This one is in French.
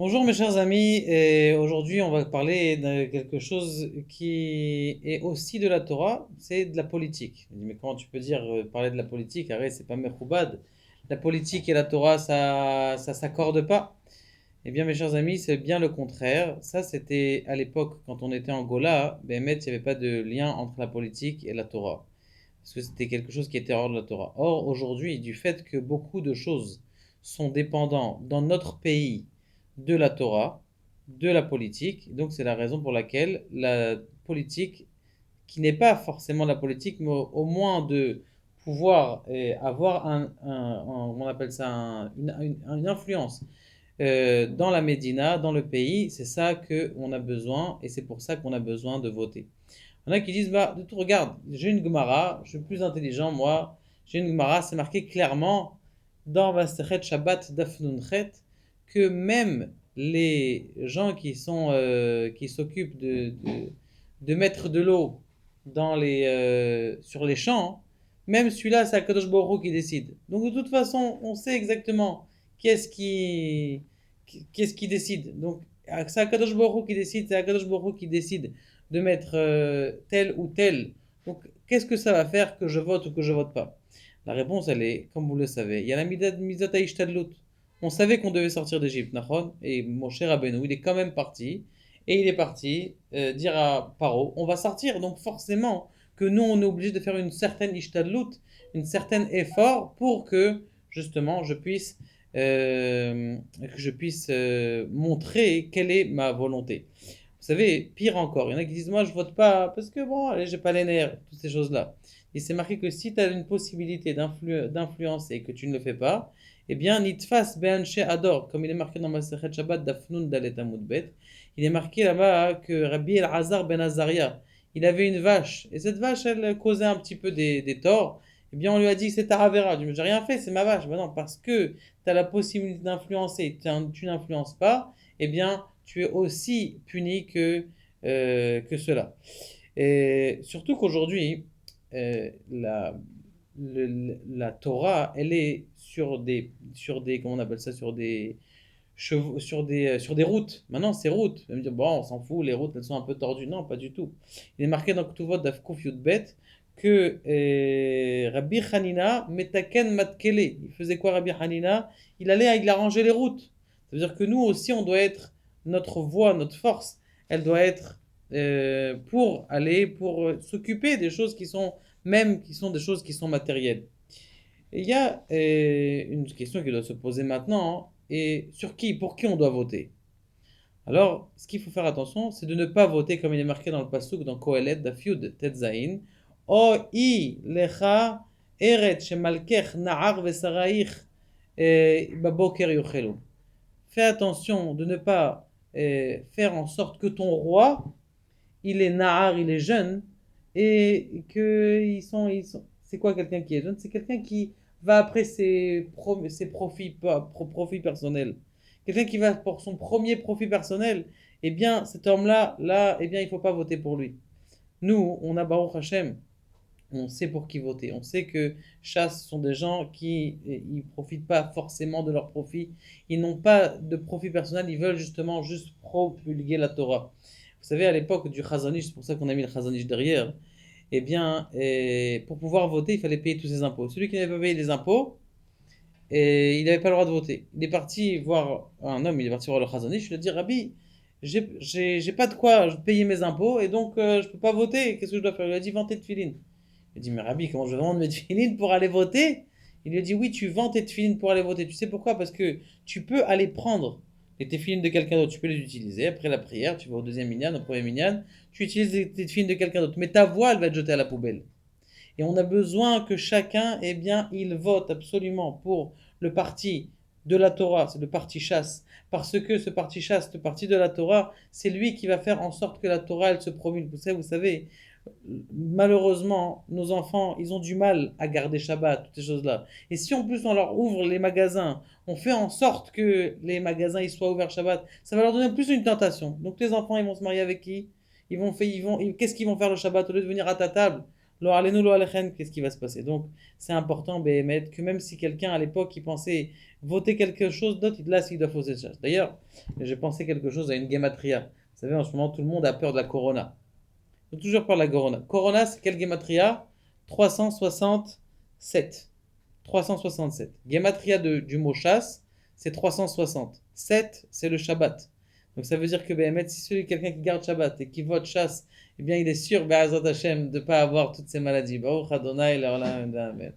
Bonjour mes chers amis, et aujourd'hui on va parler de quelque chose qui est aussi de la Torah, c'est de la politique. Je me dis, mais comment tu peux dire parler de la politique? Arrête, c'est pas Mechoubad. La politique et la Torah, ça s'accorde pas. Eh bien mes chers amis, c'est bien le contraire. Ça c'était à l'époque quand on était en Gola, ben, il n'y avait pas de lien entre la politique et la Torah. Parce que c'était quelque chose qui était hors de la Torah. Or aujourd'hui, du fait que beaucoup de choses sont dépendantes dans notre pays de la Torah, de la politique. Donc c'est la raison pour laquelle la politique, qui n'est pas forcément la politique, mais au moins de pouvoir avoir on appelle ça une influence dans la Médina, dans le pays, c'est ça qu'on a besoin et c'est pour ça qu'on a besoin de voter. Il y en a qui disent, bah, regarde, j'ai une Gemara, je suis plus intelligent, moi, j'ai une Gemara, c'est marqué clairement dans Vaserhet Shabbat Dafnunchet que même les gens qui s'occupent de mettre de l'eau sur les champs, même celui-là, c'est Akadosh Baruch Hu qui décide. Donc de toute façon, on sait exactement qu'est-ce qui, qu'est-ce qui décide. Donc c'est Akadosh Baruch Hu qui décide, c'est Akadosh Baruch Hu qui décide de mettre tel ou tel. Donc qu'est-ce que ça va faire que je vote ou que je vote pas? La réponse, elle est, comme vous le savez, il y a la Midat Ishtadlut. On savait qu'on devait sortir d'Égypte, Nahon, et mon cher Rabbeinu, il est quand même parti, et il est parti dire à Paro, on va sortir, donc forcément que nous, on est obligé de faire une certaine Ishtadlut, une certaine effort pour que, justement, que je puisse montrer quelle est ma volonté. Vous savez, pire encore, il y en a qui disent, moi je vote pas parce que bon, allez, j'ai pas les nerfs, toutes ces choses-là. Et c'est marqué que si tu as une possibilité d'influencer et que tu ne le fais pas, eh bien, nitfas be'anshe ador, comme il est marqué dans Masechet Shabbat Dafnun Dalet Amud Bet, il est marqué là-bas que Rabbi El-Hazar ben Azaria, il avait une vache, et cette vache, elle causait un petit peu des torts, eh bien, on lui a dit, c'est ta Ravera. Je dis, j'ai rien fait, c'est ma vache. Ben non, parce que tu as la possibilité d'influencer, tu n'influences pas, eh bien, tu es aussi puni que cela. Et surtout qu'aujourd'hui, la Torah, elle est comment on appelle ça, sur des routes. Maintenant, ces routes, on va me dire, bon, on s'en fout, les routes, elles sont un peu tordues. Non, pas du tout. Il est marqué dans Ketuvot d'Afkuf Yudbet que Rabbi Hanina metaken matkele. Il faisait quoi, Rabbi Hanina? Il arrangeait les routes. Ça veut dire que nous aussi, on doit être, notre voix, notre force, elle doit être pour s'occuper des choses qui sont des choses qui sont matérielles. Et il y a une question qui doit se poser maintenant, hein, et pour qui on doit voter. Alors, ce qu'il faut faire attention, c'est de ne pas voter comme il est marqué dans le pasuk dans Kohelet, Dafyud, Tetzain. O i lecha eret shemalkech na'ar vesaraich baboker yochelu. Fais attention de ne pas faire en sorte que ton roi, il est na'ar, il est jeune, et que c'est quoi quelqu'un qui est jeune? C'est quelqu'un qui va après ses profits personnels. Quelqu'un qui va pour son premier profit personnel, eh bien, cet homme-là, eh bien, il ne faut pas voter pour lui. Nous, on a Baruch Hashem, on sait pour qui voter. On sait que chasse sont des gens qui ils profitent pas forcément de leur profit. Ils n'ont pas de profit personnel, ils veulent justement juste promulguer la Torah. Vous savez, à l'époque du Chazanish, c'est pour ça qu'on a mis le Chazanish derrière, eh bien, pour pouvoir voter, il fallait payer tous ses impôts. Celui qui n'avait pas payé les impôts, il n'avait pas le droit de voter. Il est parti voir un homme, il est parti voir le Chazanish, il lui a dit, Rabbi, j'ai pas de quoi payer mes impôts et donc je peux pas voter. Qu'est-ce que je dois faire? Il lui a dit, vends tes tefilines. Il a dit, mais Rabbi, comment je vais vendre mes tefilines pour aller voter? Il lui a dit, oui, tu vends tes tefilines pour aller voter. Tu sais pourquoi? Parce que tu peux aller prendre les tefilines de quelqu'un d'autre, tu peux les utiliser. Après la prière, tu vas au deuxième minyan, au premier minyan, tu utilises les tefilines de quelqu'un d'autre. Mais ta voix, elle va être jetée à la poubelle. Et on a besoin que chacun, eh bien, il vote absolument pour le parti de la Torah, c'est le parti chasse. Parce que ce parti chasse, ce parti de la Torah, c'est lui qui va faire en sorte que la Torah, elle se promulgue. Vous savez, malheureusement, nos enfants, ils ont du mal à garder Shabbat, toutes ces choses-là. Et si en plus on leur ouvre les magasins, on fait en sorte que les magasins ils soient ouverts Shabbat, ça va leur donner plus une tentation. Donc les enfants, ils vont se marier avec qui? Qu'est-ce qu'ils vont faire le Shabbat au lieu de venir à ta table? Lo alenu, lo alechem, qu'est-ce qui va se passer? Donc, c'est important, Béhémet, que même si quelqu'un à l'époque il pensait voter quelque chose d'autre, là, s'il doit fausser ça. D'ailleurs, j'ai pensé quelque chose à une gematria. Vous savez, en ce moment, tout le monde a peur de la corona. Ils ont toujours peur de la corona. Corona, c'est quelle gematria? 367. 367. Gematria du mot chasse, c'est 360. 7, c'est le Shabbat. Donc ça veut dire que Béhémet, si celui quelqu'un qui garde Shabbat et qui vote chasse, eh bien il est sûr, Be'ezrat Hashem, de ne pas avoir toutes ces maladies. Baruch Adonai, Le'olam, Amen.